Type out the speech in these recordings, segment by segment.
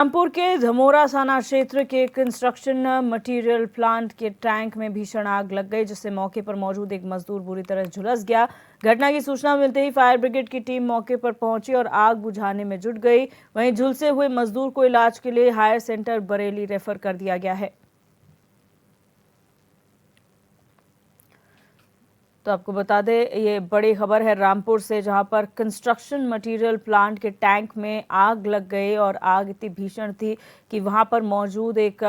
रामपुर के धमोरा थाना क्षेत्र के कंस्ट्रक्शन मटेरियल प्लांट के टैंक में भीषण आग लग गई, जिससे मौके पर मौजूद एक मजदूर बुरी तरह झुलस गया। घटना की सूचना मिलते ही फायर ब्रिगेड की टीम मौके पर पहुंची और आग बुझाने में जुट गई। वहीं झुलसे हुए मजदूर को इलाज के लिए हायर सेंटर बरेली रेफर कर दिया गया है। तो आपको बता दें, ये बड़ी खबर है रामपुर से, जहां पर कंस्ट्रक्शन मटेरियल प्लांट के टैंक में आग लग गई और आग इतनी भीषण थी कि वहां पर मौजूद एक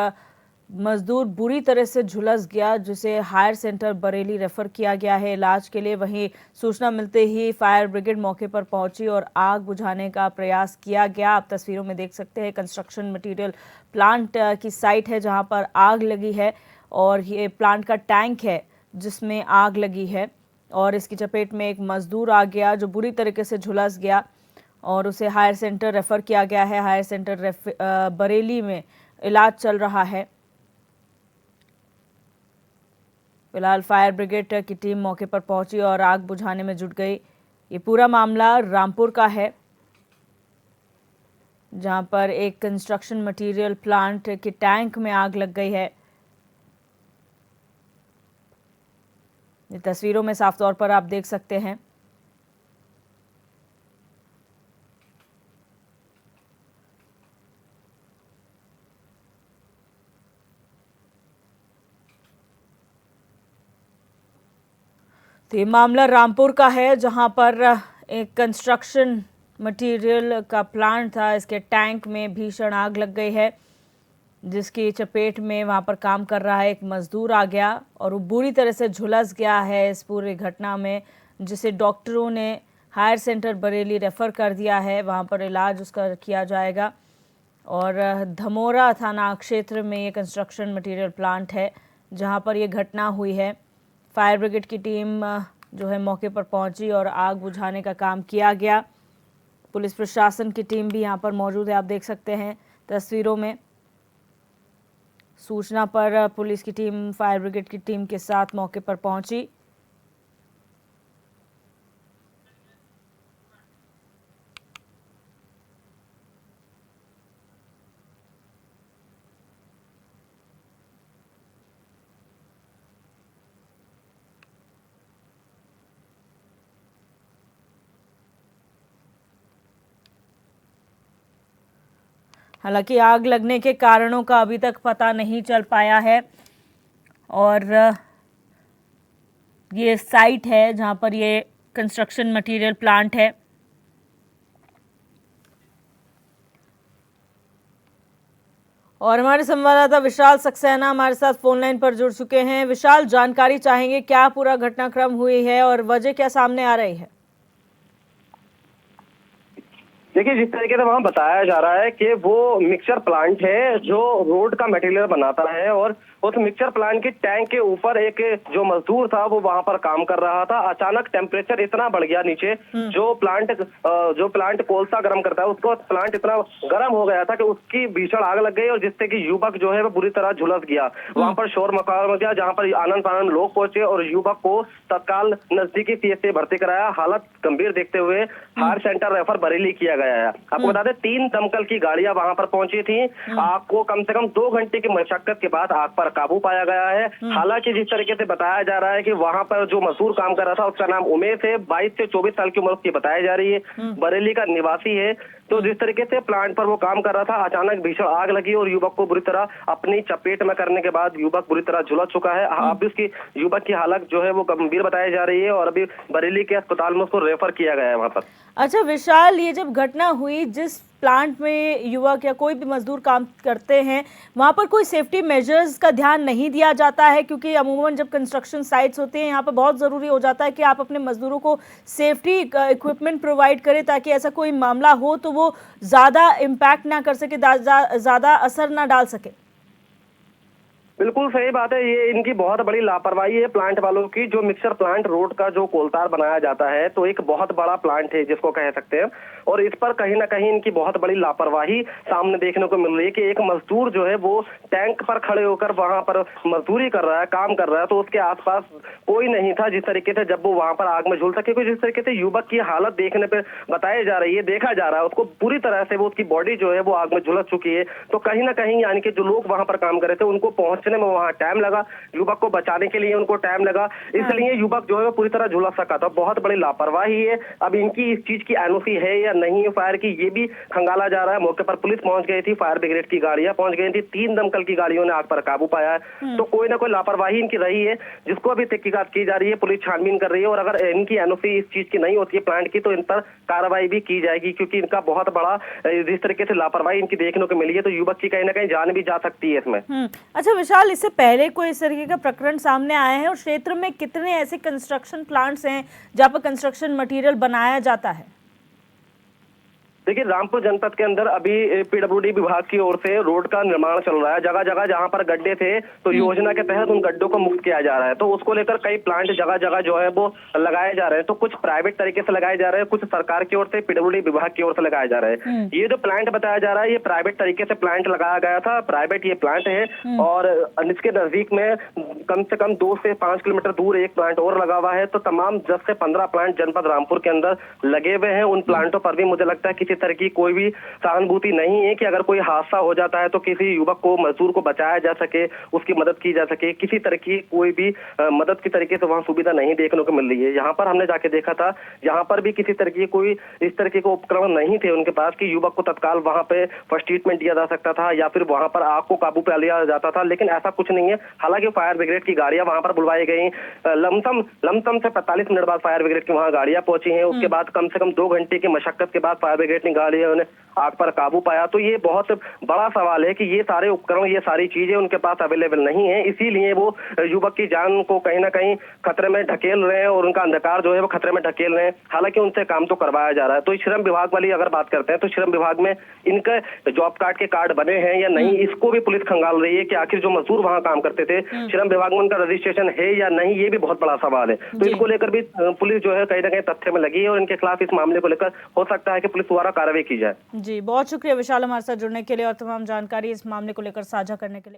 मजदूर बुरी तरह से झुलस गया, जिसे हायर सेंटर बरेली रेफर किया गया है इलाज के लिए। वहीं सूचना मिलते ही फायर ब्रिगेड मौके पर पहुंची और आग बुझाने का प्रयास किया गया। आप तस्वीरों में देख सकते हैं, कंस्ट्रक्शन मटेरियल प्लांट की साइट है जहां पर आग लगी है और ये प्लांट का टैंक है जिसमें आग लगी है और इसकी चपेट में एक मजदूर आ गया जो बुरी तरीके से झुलस गया और उसे हायर सेंटर रेफर किया गया है। हायर सेंटर बरेली में इलाज चल रहा है। फिलहाल फायर ब्रिगेड की टीम मौके पर पहुंची और आग बुझाने में जुट गई। ये पूरा मामला रामपुर का है, जहां पर एक कंस्ट्रक्शन मटेरियल प्लांट के टैंक में आग लग गई है। ये तस्वीरों में साफ तौर पर आप देख सकते हैं। तो ये मामला रामपुर का है, जहां पर एक कंस्ट्रक्शन मटेरियल का प्लांट था, इसके टैंक में भीषण आग लग गई है, जिसकी चपेट में वहां पर काम कर रहा है एक मजदूर आ गया और वो बुरी तरह से झुलस गया है इस पूरी घटना में, जिसे डॉक्टरों ने हायर सेंटर बरेली रेफर कर दिया है। वहां पर इलाज उसका किया जाएगा। और धमोरा थाना क्षेत्र में ये कंस्ट्रक्शन मटेरियल प्लांट है जहां पर ये घटना हुई है। फायर ब्रिगेड की टीम जो है मौके पर पहुंची और आग बुझाने का काम किया गया। पुलिस प्रशासन की टीम भी यहाँ पर मौजूद है, आप देख सकते हैं तस्वीरों में। सूचना पर पुलिस की टीम फायर ब्रिगेड की टीम के साथ मौके पर पहुंची। हालांकि आग लगने के कारणों का अभी तक पता नहीं चल पाया है और ये साइट है जहां पर ये कंस्ट्रक्शन मटेरियल प्लांट है। और हमारे संवाददाता विशाल सक्सेना हमारे साथ फोन लाइन पर जुड़ चुके हैं। विशाल, जानकारी चाहेंगे क्या पूरा घटनाक्रम हुई है और वजह क्या सामने आ रही है? देखिए, जिस तरीके से वहाँ बताया जा रहा है कि वो मिक्सचर प्लांट है जो रोड का मटेरियल बनाता है और उस मिक्सचर प्लांट के टैंक के ऊपर एक जो मजदूर था वो वहां पर काम कर रहा था। अचानक टेम्परेचर इतना बढ़ गया नीचे, जो प्लांट कोलसा गर्म करता है उसको प्लांट इतना गर्म हो गया था कि उसकी भीषण आग लग गई और जिससे कि युवक जो है वो बुरी तरह झुलस गया। वहां पर शोर मचाया गया, जहां पर आनंद फानंद लोग पहुंचे और युवक को तत्काल नजदीकी पीएचसी भर्ती कराया। हालत गंभीर देखते हुए हायर सेंटर रेफर बरेली किया गया है। आपको बता दें, 3 दमकल की गाड़ियां वहां पर पहुंची थी। आग को कम से कम 2 घंटे की मशक्कत के बाद आग पर काबू पाया गया है। हालांकि जिस तरीके से बताया जा रहा है कि वहां पर जो मजदूर काम कर रहा था उसका नाम उमेश है, 22 से 24 साल की उम्र उसकी बताई जा रही है, बरेली का निवासी है। तो जिस तरीके से प्लांट पर वो काम कर रहा था, अचानक भीषण आग लगी और युवक को बुरी तरह अपनी चपेट में करने के बाद युवक बुरी तरह झुलस चुका है। अभी उसकी युवक की हालत जो है वो गंभीर बताई जा रही है और अभी बरेली के अस्पताल में उसको रेफर किया गया है वहां पर। अच्छा विशाल, ये जब घटना हुई, जिस प्लांट में युवक या कोई भी मजदूर काम करते हैं, वहां पर कोई सेफ्टी मेजर्स का ध्यान नहीं दिया जाता है? क्योंकि अमूमन जब कंस्ट्रक्शन साइट्स होते हैं यहाँ पर बहुत ज़रूरी हो जाता है कि आप अपने मजदूरों को सेफ्टी इक्विपमेंट प्रोवाइड करें ताकि ऐसा कोई मामला हो तो वो ज़्यादा इम्पैक्ट ना कर सके, ज़्यादा असर ना डाल सके। बिल्कुल सही बात है, ये इनकी बहुत बड़ी लापरवाही है प्लांट वालों की। जो मिक्सर प्लांट रोड का जो कोलतार बनाया जाता है, तो एक बहुत बड़ा प्लांट है जिसको कह सकते हैं, और इस पर कहीं ना कहीं इनकी बहुत बड़ी लापरवाही सामने देखने को मिल रही है कि एक मजदूर जो है वो टैंक पर खड़े होकर वहां पर मजदूरी कर रहा है, काम कर रहा है, तो उसके आसपास कोई नहीं था जिस तरीके से जब वो वहां पर आग में झुल सके। क्योंकि जिस तरीके से युवक की हालत देखने पे बताई जा रही है, देखा जा रहा है, उसको पूरी तरह से वो उसकी बॉडी जो है वो आग में झुलस चुकी है। तो कहीं ना कहीं यानी कि जो लोग वहां पर काम कर रहे थे उनको पहुंचने में वहां टाइम लगा, युवक को बचाने के लिए उनको टाइम लगा, इसलिए युवक जो है वो पूरी तरह झुलस सका था। बहुत बड़ी लापरवाही है। अब इनकी इस चीज की एनओसी है या नहीं है फायर की, ये भी खंगाला जा रहा है। मौके पर पुलिस पहुंच गई थी, फायर ब्रिगेड की गाड़ियां पहुंच गई थी, 3 दमकल की गाड़ियों ने आग पर काबू पाया है। तो कोई ना कोई लापरवाही इनकी रही है, जिसको अभी तहकीकात की जा रही है, पुलिस छानबीन कर रही है। और अगर इनकी एनओसी इस चीज की नहीं होती है प्लांट की, तो इन पर कार्रवाई भी की जाएगी, क्योंकि इनका बहुत बड़ा जिस तरीके से लापरवाही इनकी देखने को मिली है, तो युवक की कहीं ना कहीं जान भी जा सकती है इसमें। अच्छा विशाल, इससे पहले कोई इस तरीके का प्रकरण सामने आया है और क्षेत्र में कितने ऐसे कंस्ट्रक्शन प्लांट्स हैं जहां पर कंस्ट्रक्शन मटेरियल बनाया जाता है? देखिए, रामपुर जनपद के अंदर अभी पीडब्ल्यूडी विभाग की ओर से रोड का निर्माण चल रहा है। जगह जगह जहां पर गड्ढे थे तो योजना के तहत उन गड्ढों को मुक्त किया जा रहा है। तो उसको लेकर कई प्लांट जगह जगह जो है वो लगाए जा रहे हैं। तो कुछ प्राइवेट तरीके से लगाए जा रहे हैं, कुछ सरकार की ओर से, पीडब्ल्यूडी विभाग की ओर से लगाए जा रहे हैं। ये जो प्लांट बताया जा रहा है, ये प्राइवेट तरीके से प्लांट लगाया गया था, प्राइवेट ये प्लांट है। और इसके नजदीक में कम से कम 2 से 5 किलोमीटर दूर एक प्लांट और लगा हुआ है। तो तमाम 10 से 15 प्लांट जनपद रामपुर के अंदर लगे हुए हैं। उन प्लांटों पर भी मुझे लगता है किसी तरह की कोई भी सहानुभूति नहीं है कि अगर कोई हादसा हो जाता है तो किसी युवक को, मजदूर को बचाया जा सके, उसकी मदद की जा सके। किसी तरह की कोई भी मदद की तरीके से वहां सुविधा नहीं देखने को मिल रही है। यहाँ पर हमने जाके देखा था, यहाँ पर भी किसी तरह की कोई इस तरीके के उपकरण नहीं थे उनके पास कि युवक को तत्काल वहां पे फर्स्ट ट्रीटमेंट दिया जा सकता था या फिर वहां पर आग को काबू पा लिया जाता था। लेकिन ऐसा कुछ नहीं है। हालांकि फायर ब्रिगेड की गाड़ियां वहां पर बुलवाई गई, लमसम से 45 मिनट बाद फायर ब्रिगेड की वहां गाड़ियां पहुंची हैं। उसके बाद कम से कम 2 घंटे की मशक्कत के बाद फायर ब्रिगेड की गाड़ियों ने आग पर काबू पाया। तो ये बहुत बड़ा सवाल है कि ये सारे उपकरण, ये सारी चीजें उनके पास अवेलेबल नहीं है, इसीलिए वो युवक की जान को कहीं ना कहीं खतरे में ढकेल रहे हैं और उनका अंधकार जो है वो खतरे में ढकेल रहे हैं। हालांकि उनसे काम तो करवाया जा रहा है। तो श्रम विभाग वाली अगर बात करते हैं तो श्रम विभाग में इनके जॉब कार्ड के कार्ड बने हैं या नहीं, इसको भी पुलिस खंगाल रही है कि आखिर जो मजदूर वहां काम करते थे, श्रम विभाग में उनका रजिस्ट्रेशन है या नहीं, ये भी बहुत बड़ा सवाल है। तो इसको लेकर भी पुलिस जो है कहीं ना कहीं तथ्य में लगी है और इनके खिलाफ इस मामले को लेकर हो सकता है कि पुलिस द्वारा कार्रवाई की जाए। जी, बहुत शुक्रिया विशाल हमारे साथ जुड़ने के लिए और तमाम जानकारी इस मामले को लेकर साझा करने के लिए।